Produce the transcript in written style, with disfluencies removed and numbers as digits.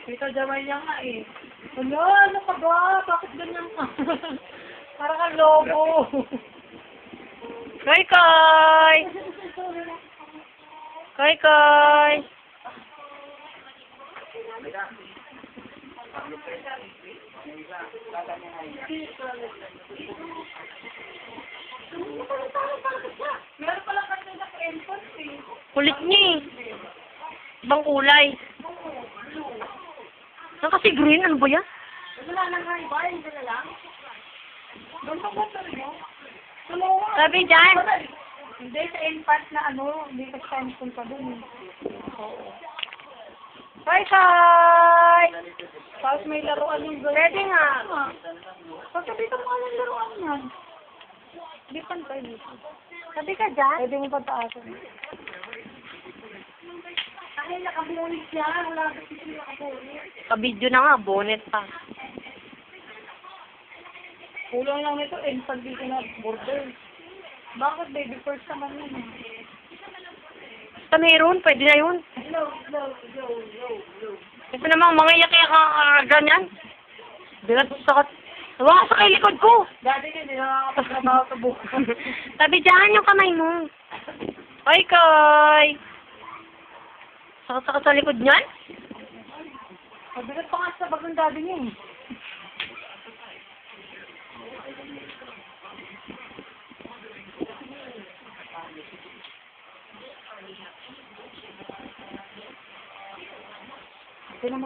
Ikaw damay niya nga eh. Ano ka ba? Bakit ganyan ka? Para kang lobo. Koy koy! Koy koy! Meron pala kasi na entrance eh. Kulit niya eh. Ibang kulay. Saan kasi green? Ano ba yan? Wala nang nga iba, hindi na lang. Ganito ba talaga? Sabi dyan. Hindi, sa entrance na ano, hindi ka sa entrance pa dun eh. Oo. Koy koy! Tapos may laruan yung girl. Pwede nga. Pagkabitan mo nga ng laruan yan. Hindi pantay dito. Sabi ka dyan. Pwede mo pataasan. Ay, nakabulit siya. Wala kasi siya nakabulit. Kabidyo na nga, bonnet pa. Kulang lang nito, infant dito na border. Bakit baby first naman yun eh? Basta meron, pwede na yun. Low. Ito namang mga iyak-iyak ang ganyan. Bigat sakot. Hawa ka sa kay likod ko. Dati hindi na nakakapagtrabaho sa buko. Sabi dyan yung kamay mo. Koy koy! Sakot-sakot sa likod niyan? Mabigat pa nga sa bag ng daddy niya eh. Hindi na